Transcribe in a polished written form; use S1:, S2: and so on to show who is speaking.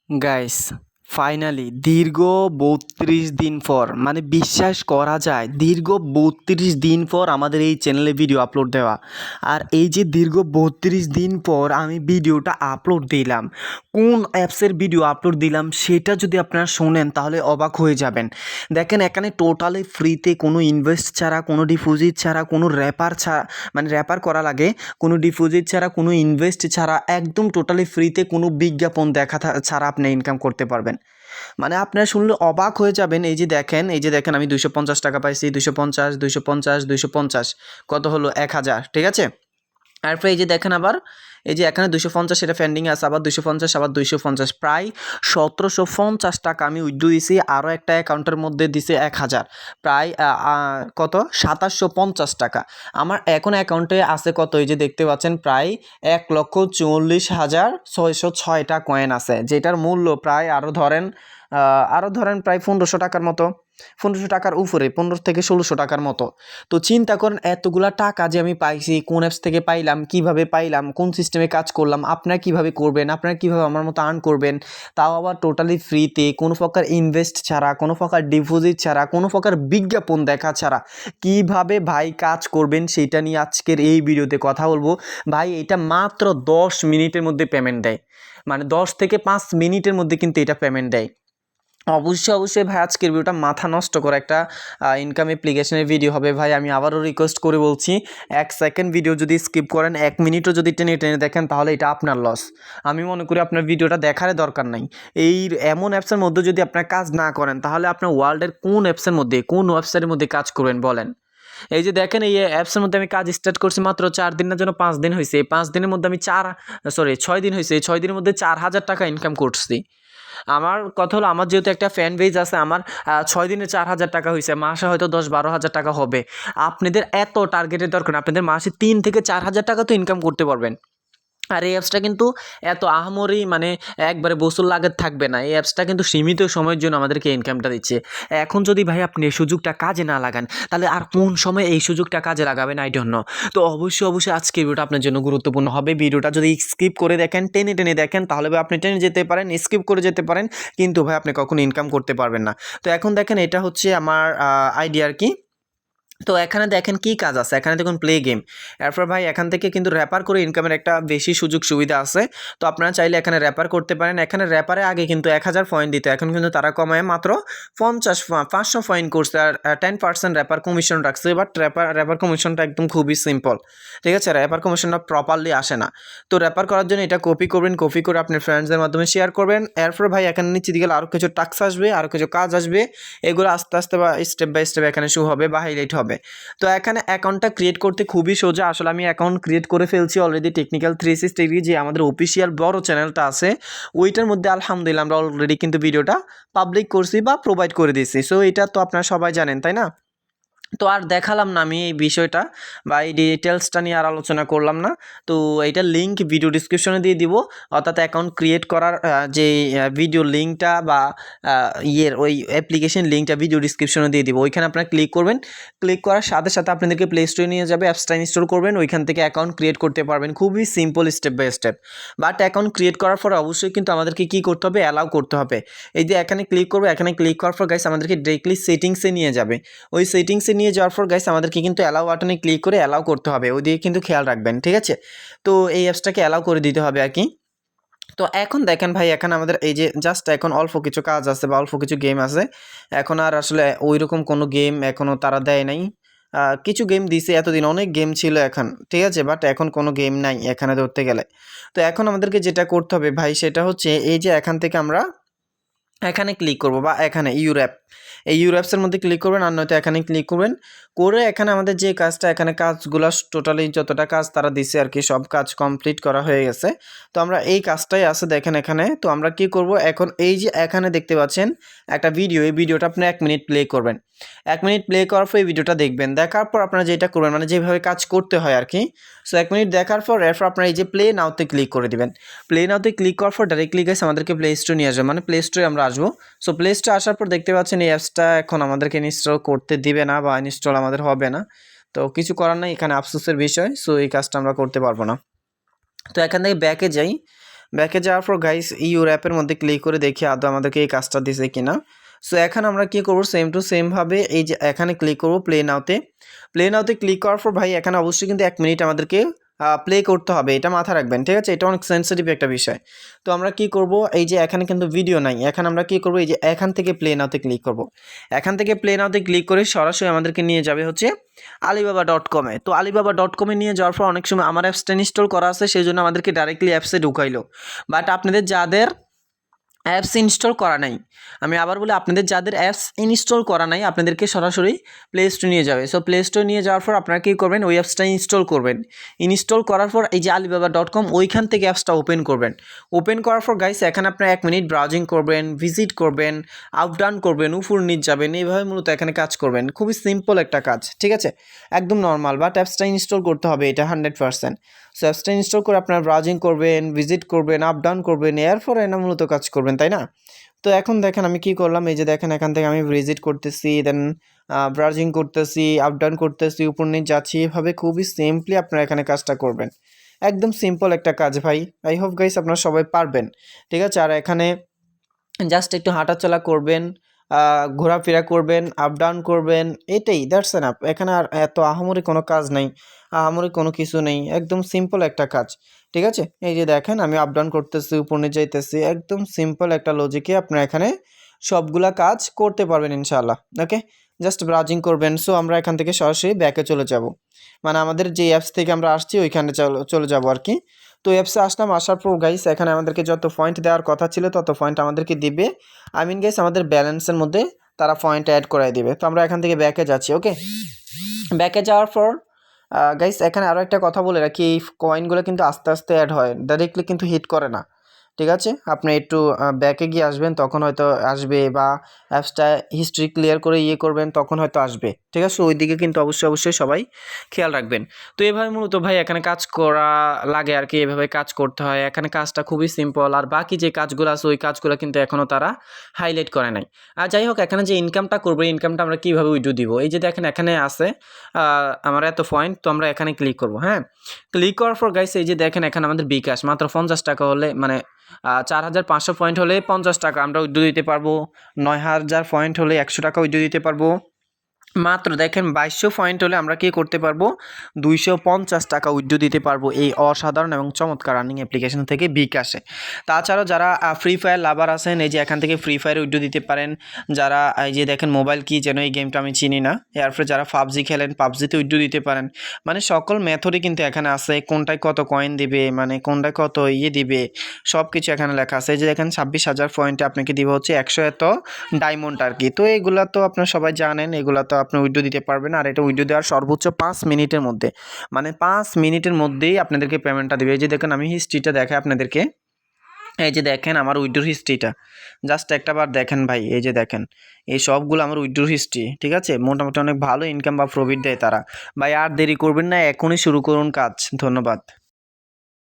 S1: Guys finally দীর্ঘ ৩২ দিন পর মানে বিশ্বাস করা যায় দীর্ঘ ৩২ দিন পর আমাদের এই চ্যানেলে ভিডিও আপলোড দেওয়া। আর এই যে দীর্ঘ ৩২ দিন পর আমি ভিডিওটা আপলোড দিলাম, কোন অ্যাপসের ভিডিও আপলোড দিলাম সেটা যদি আপনারা শোনেন তাহলে অবাক হয়ে যাবেন। দেখেন এখানে টোটালি ফ্রিতে, কোনো ইনভেস্ট ছাড়া, কোনো ডিপোজিট ছাড়া, কোনো র্যাপার ছাড়া, মানে র্যাপার করা লাগে, কোনো ডিপোজিট ছাড়া, কোনো ইনভেস্ট ছাড়া, একদম টোটালি ফ্রিতে, কোনো বিজ্ঞাপন দেখা ছাড়া আপনি ইনকাম করতে পারবেন। মানে আপনারা শুনলে অবাক হয়ে যাবেন। এই যে দেখেন আমি 250 টাকা পাইছি, 250, 250, 250, কত হলো 1000, ঠিক আছে। তারপরে এই যে দেখেন আবার এই যে এখানে 250 এটা পেন্ডিং আছে, আবার 250, আবার 250, প্রায় 1750 টাকা আমি উইথড্র দিছি। আরও একটা অ্যাকাউন্টের মধ্যে দিছে 1000, প্রায় কত 2750 টাকা। আমার এখন অ্যাকাউন্টে আছে কত, এই যে দেখতে পাচ্ছেন প্রায় 1,44,606টা কয়েন আছে, যেটার মূল্য প্রায় আরও ধরেন প্রায় 1500 টাকার মতো, 1500 টাকার উপরে, 15 থেকে 1600 টাকার মতো। তো চিন্তা করেন এতগুলা টাকা যে আমি পাইছি, কোন অ্যাপস থেকে পাইলাম, কিভাবে পাইলাম, কোন সিস্টেমে কাজ করলাম, আপনারা কিভাবে করবেন, আপনারা কিভাবে আমার মতো আর্ন করবেন, তাও আবার টোটালি ফ্রিতে, কোনো প্রকার ইনভেস্ট ছাড়া, কোনো প্রকার ডিপোজিট ছাড়া, কোনো প্রকার বিজ্ঞাপন দেখা ছাড়া কিভাবে ভাই কাজ করবেন সেটা নিয়ে আজকের এই ভিডিওতে কথা বলবো। ভাই এটা মাত্র 10 মিনিটের মধ্যে পেমেন্ট দেয়, মানে 10 থেকে 5 মিনিটের মধ্যে কিন্তু এটা পেমেন্ট দেয়। অবশ্যই ভাই আজকের ভিডিওটা মাথা নষ্ট করা একটা ইনকাম অ্যাপ্লিকেশনের ভিডিও হবে। ভাই আমি আবারও রিকোয়েস্ট করে বলছি, 1 সেকেন্ড ভিডিও যদি স্কিপ করেন, 1 মিনিটও যদি টেনে টেনে দেখেন তাহলে এটা আপনার লস। আমি মনে করি আপনার ভিডিওটা দেখার দরকার নাই। এই এমন অ্যাপসের মধ্যে যদি আপনার কাজ না করেন তাহলে আপনার ওয়ার্ল্ডের কোন অ্যাপসের মধ্যে, কোন ওয়েবসাইটের মধ্যে কাজ করবেন বলেন। এই যে দেখেন এই অ্যাপসের মধ্যে আমি কাজ স্টার্ট করছি মাত্র 4 দিন না যেন 5 দিন হয়েছে। এই 5 দিনের মধ্যে আমি 6 দিন হয়েছে, এই 6 দিনের মধ্যে 4000 টাকা ইনকাম করছি। আমার কথা হলো, আমার যেহেতু একটা ফ্যান বেজ আছে, আমার 6 দিনে 4000 টাকা হয়েছে, মাসে হয়তো 10-12 হাজার টাকা হবে। আপনাদের এত টার্গেটের দরকার না, আপনাদের মাসে 3 থেকে 4000 টাকা তো ইনকাম করতে পারবেন। আর এই অ্যাপসটা কিন্তু এত আহামরি মানে একবারে বছর লাগে থাকবে না। এই অ্যাপসটা কিন্তু সীমিত সময়ের জন্য আমাদেরকে ইনকামটা দিচ্ছে। এখন যদি ভাই আপনি এই সুযোগটা কাজে না লাগান তাহলে আর কোন সময় এই সুযোগটা কাজে লাগাবেন আই ডোন্ট নো। তো অবশ্যই আজকের ভিডিওটা আপনার জন্য গুরুত্বপূর্ণ হবে। ভিডিওটা যদি স্কিপ করে দেখেন, টেনে টেনে দেখেন, তাহলে ভাই আপনি টেনে যেতে পারেন, স্কিপ করে যেতে পারেন, কিন্তু ভাই আপনি কখনো ইনকাম করতে পারবেন না। তো এখন দেখেন এটা হচ্ছে আমার আইডিয়া আর কি। তো এখানে দেখেন কি কাজ আছে, এখানে দেখুন প্লে গেম। এরপর ভাই এখান থেকে কিন্তু র্যাপার করে ইনকামের একটা বেশি সুযোগ সুবিধা আছে। তো আপনারা চাইলে এখানে র্যাপার করতে পারেন। এখানে র্যাপারে আগে কিন্তু 1000 পয়েন্ট দিত, এখন কিন্তু তারা কমায় মাত্র 500 পয়েন্ট করছে। আর 10% র্যাপার কমিশন রাখছে। বাট র্যাপার কমিশনটা একদম খুবই সিম্পল, ঠিক আছে। র্যাপার কমিশনটা প্রপারলি আসে না। তো র্যাপার করার জন্য এটা কপি করবেন, কপি করে আপনার ফ্রেন্ডসদের মাধ্যমে শেয়ার করবেন। এরপর ভাই এখানে নিচে দিকে আরও কিছু টাস্ক আসবে, আরও কিছু কাজ আসবে, এগুলো আস্তে আস্তে বা স্টেপ বাই স্টেপ এখানে শো হবে বা হাইলাইট হবে। তো এখানে অ্যাকাউন্টটা ক্রিয়েট করতে খুবই সোজা। আসলে আমি অ্যাকাউন্ট ক্রিয়েট করে ফেলছি অলরেডি। টেকনিক্যাল 360 যে আমাদের অফিসিয়াল বড় চ্যানেলটা আছে ওইটার মধ্যে আলহামদুলিল্লাহ আমরা অলরেডি কিন্তু ভিডিওটা পাবলিক করছি বা প্রোভাইড করে দিয়েছি। সো এটা তো আপনারা সবাই জানেন, তাই না? তো আর দেখালাম না আমি এই বিষয়টা বা এই ডিটেলসটা নিয়ে আর আলোচনা করলাম না। তো এইটার লিঙ্ক ভিডিও ডিসক্রিপশনে দিয়ে দিব, অর্থাৎ অ্যাকাউন্ট ক্রিয়েট করার যে ভিডিও লিঙ্কটা বা ওই অ্যাপ্লিকেশন লিঙ্কটা ভিডিও ডিসক্রিপশনে দিয়ে দিব। ওইখানে আপনারা ক্লিক করবেন, ক্লিক করার সাথে সাথে আপনাদেরকে প্লে স্টোরে নিয়ে যাবে, অ্যাপসটা ইনস্টল করবেন, ওইখান থেকে অ্যাকাউন্ট ক্রিয়েট করতে পারবেন। খুবই simple, step by step. But account create করার পর অবশ্যই কিন্তু আমাদেরকে কী করতে হবে, অ্যালাউ করতে হবে। এই যে এখানে ক্লিক করবো, এখানে ক্লিক করার পর গাইস আমাদেরকে ডিরেক্টলি সেটিংসে নিয়ে যাবে। ওই সেটিংসে নিয়ে যাওয়ার পর গাইস আমাদেরকে কিন্তু অ্যালাউ বাটনে ক্লিক করে অ্যালাউ করতে হবে। ওইদিকে কিন্তু খেয়াল রাখবেন, ঠিক আছে। তো এই অ্যাপসটাকে অ্যালাউ করে দিতে হবে আর কি। তো এখন দেখেন ভাই এখানে আমাদের এই যে জাস্ট এখন অল্প কিছু কাজ আছে বা অল্প কিছু গেম আছে। এখন আর আসলে ওই রকম কোনো গেম এখনও তারা দেয় নাই। কিছু গেম দিছে, এতদিন অনেক গেম ছিল এখন, ঠিক আছে, বাট এখন কোনো গেম নাই এখানে ধরতে গেলে। তো এখন আমাদেরকে যেটা করতে হবে ভাই সেটা হচ্ছে এই যে এখান থেকে আমরা এখানে ক্লিক করব বা এখানে ইউরঅ্যাপ, এই ইউরঅ্যাপসের মধ্যে ক্লিক করবেন, আর নয়তো এখানে ক্লিক করবেন করে এখানে আমাদের যে কাজটা, এখানে কাজগুলো টোটালি যতটা কাজ তারা দিছে আর কি, সব কাজ কমপ্লিট করা হয়ে গেছে। তো আমরা এই কাজটাই আছে দেখেন এখানে। তো আমরা কি করব এখন, এই যে এখানে দেখতে পাচ্ছেন একটা ভিডিও, এই ভিডিওটা আপনি 1 মিনিট প্লে করবেন। 1 মিনিট প্লে করার পর এই ভিডিওটা দেখবেন, দেখার পর আপনারা যেটা করবেন মানে যেভাবে কাজ করতে হয় আর কি। সো 1 মিনিট দেখার পর এরপর আপনারা এই যে প্লে নাওতে ক্লিক করে দিবেন। প্লে নাওতে ক্লিক করার পর ডাইরেক্টলি গাইস আমাদেরকে প্লে স্টোর নিয়ে আসবে, মানে প্লে স্টোরে আমরা আসবো। সো প্লে স্টোরে আসার পর দেখতে পাচ্ছেন এই অ্যাপসটা এখন আমাদেরকে ইনস্টল করতে দিবে না বা ইনস্টল আমাদের হবে না। তো কিছু করার নাই, এখানে আফসোসের বিষয়। সো এই কাজটা আমরা করতে পারবো না। তো এখান থেকে ব্যাকে যাই, ব্যাকে যাওয়ার পর গাইস ইউর অ্যাপের মধ্যে ক্লিক করে দেখি আদৌ আমাদেরকে এই কাজটা দিছে কিনা। সো এখন আমরা কি করব, সেম টু সেম ভাবে এই যে এখানে ক্লিক করব প্লে নাওতে ক্লিক করার পর ভাই এখানে অবশ্যই কিন্তু 1 মিনিট আমাদেরকে প্লে করতে হবে, এটা মাথায় রাখবেন, ঠিক আছে? এটা অনেক সেন্সিটিভ একটা বিষয়। তো আমরা কি করব, এই যে এখানে কিন্তু ভিডিও নাই, এখন আমরা কি করব, এই যে এখান থেকে প্লে নাওতে ক্লিক করব। এখান থেকে প্লে নাওতে ক্লিক করে সরাসরি আমাদেরকে নিয়ে যাবে হচ্ছে alibaba.com-এ। তো alibaba.com-এ নিয়ে যাওয়ার পর অনেক সময় আমার অ্যাপসটা ইনস্টল করা আছে, সেই জন্য আমাদেরকে ডাইরেক্টলি অ্যাপসে ঢুকাইলো। বাট আপনাদের যাদের অ্যাপস ইনস্টল করা নাই, আমি আবার বলি, আপনাদের যাদের অ্যাপস ইনস্টল করা নাই আপনাদেরকে সরাসরি প্লে স্টোর নিয়ে যাবে। সো প্লে স্টোর নিয়ে যাওয়ার পর আপনারা কী করবেন, ওই অ্যাপসটা ইনস্টল করবেন। ইনস্টল করার পর এই যে alibaba.com ওইখান থেকে অ্যাপসটা ওপেন করবেন। ওপেন করার পর গাইস এখানে আপনারা 1 মিনিট ব্রাউজিং করবেন, ভিজিট করবেন, আপ ডাউন করবেন, উপর নিচ যাবেন, এইভাবে মূলত এখানে কাজ করবেন। খুবই সিম্পল একটা কাজ, ঠিক আছে? একদম নর্মাল, বাট অ্যাপসটা ইনস্টল করতে হবে, এটা 100%। সো অ্যাপসটা ইনস্টল করে আপনারা ব্রাউজিং করবেন, ভিজিট করবেন, আপ ডাউন করবেন, এরপর এনা মূলত কাজ করবেন, তাই না? তো এখন দেখেন আমি কি করলাম, এই যে দেখেন এখান থেকে আমি ভিজিট করতেছি, দেন ব্রাউজিং করতেছি, আপ ডাউন করতেছি, উপর নিচ যাচ্ছি, এভাবে খুবই সিম্পলি আপনারা এখানে কাজটা করবেন। একদম সিম্পল একটা কাজ ভাই। আই হোপ গাইস আপনারা সবাই পারবেন, ঠিক আছে? আর এখানে জাস্ট একটু হাঁটাচলা করবেন, ঘোরাফেরা করবেন, আপ ডাউন করবেন, এটাই, দ্যাটস এনাফ। এখানে আর এত আহামরি কোনো কাজ নেই, আহামরি কোনো কিছু নেই, একদম সিম্পল একটা কাজ, ঠিক আছে? এই যে দেখেন আমি আপ ডাউন করতেছি, উপর নিচে যাইতেছি, একদম সিম্পল একটা লজিকে আপনারা এখানে সবগুলা কাজ করতে পারবেন ইনশাআল্লাহ। ওকে, জাস্ট ব্রাউজিং করবেন। সো আমরা এখান থেকে সরাসরি ব্যাকে চলে যাব, মানে আমাদের যে অ্যাপস থেকে আমরা আসছি ওইখানে চলে যাব আর কি। তো অ্যাপসে আসলাম, আসার পর গাইস এখানে আমাদেরকে যত পয়েন্ট দেওয়ার কথা ছিল তত পয়েন্ট আমাদেরকে দিবে। আই মিন গাইস আমাদের ব্যালেন্সের মধ্যে তারা পয়েন্ট অ্যাড করাই দিবে। তো আমরা এখান থেকে ব্যাকে যাচ্ছি। ওকে, ব্যাকে যাওয়ার পর গাইস এখানে আরও একটা কথা বলে রাখি, এই কয়েনগুলো কিন্তু আস্তে আস্তে অ্যাড হয়, ডাইরেক্টলি কিন্তু হিট করে না, ঠিক আছে? আপনি একটু ব্যাকে গিয়ে আসবেন, তখন হয়তো আসবে, বা অ্যাপসটা হিস্ট্রি ক্লিয়ার করে করবেন, তখন হয়তো আসবে, ঠিক আছে? ওই দিকে কিন্তু অবশ্যই সবাই খেয়াল রাখবেন। তো এভাবে মূলত ভাই এখানে কাজ করা লাগে আর কি, এভাবে কাজ করতে হয়। এখানে কাজটা খুবই সিম্পল, আর বাকি যে কাজগুলো আছে ওই কাজগুলো কিন্তু এখনও তারা হাইলাইট করে নাই। আর যাই হোক, এখানে যে ইনকামটা করবো, ইনকামটা আমরা কীভাবে উইথড্র দিব, এই যে দেখেন এখানে আছে আমার এত পয়েন্ট, তো আমরা এখানে ক্লিক করবো। হ্যাঁ, ক্লিক করার পর গাইস এই যে দেখেন এখানে আমাদের বিকাশ মাত্র 50 টাকা হলে, মানে 4500 পয়েন্ট হলে 50 টাকা আমরা উইথড্র দিতে পারবো। 9000 পয়েন্ট হলে 100 টাকা উইথড্র দিতে পারবো। মাত্র দেখেন 2200 পয়েন্ট হলে আমরা কি করতে পারবো, 250 টাকা উইথড্র দিতে পারবো এই অসাধারণ এবং চমৎকার আর্নিং অ্যাপ্লিকেশন থেকে বিকাশে। তাছাড়াও যারা ফ্রি ফায়ার লাভার আছেন, এই যে এখান থেকে ফ্রি ফায়ার উইথড্র দিতে পারেন। যারা এই যে দেখেন মোবাইল কি যেন, এই গেমটা আমি চিনি না, এরপরে যারা পাবজি খেলেন, পাবজিতে উইথড্র দিতে পারেন। মানে সকল মেথডই কিন্তু এখানে আছে, কোনটায় কত কয়েন দিবে, মানে কোনটায় কত দিবে, সব কিছু এখানে লেখা আছে। এই যে দেখেন 26,000 পয়েন্টে আপনাকে দিবে হচ্ছে 100 এত ডায়মন্ড আর কি। তো এইগুলা তো আপনারা সবাই জানেন, এগুলা তো আপনি উইথড্র দিতে পারবেন। আর এটা উইথড্র দেওয়ার সর্বোচ্চ 5 মিনিটের মধ্যে, মানে 5 মিনিটের মধ্যেই আপনাদেরকে পেমেন্টটা দেবে। এই যে দেখেন আমি হিস্ট্রিটা দেখাই আপনাদেরকে, এই যে দেখেন আমার উইথড্র হিস্ট্রিটা, জাস্ট একটাবার দেখেন ভাই, এই যে দেখেন এই সবগুলো আমার উইথড্র হিস্ট্রি, ঠিক আছে? মোটামুটি অনেক ভালো ইনকাম বা প্রফিট দেয় তারা। ভাই আর দেরি করবেন না, এখনই শুরু করুন কাজ। ধন্যবাদ।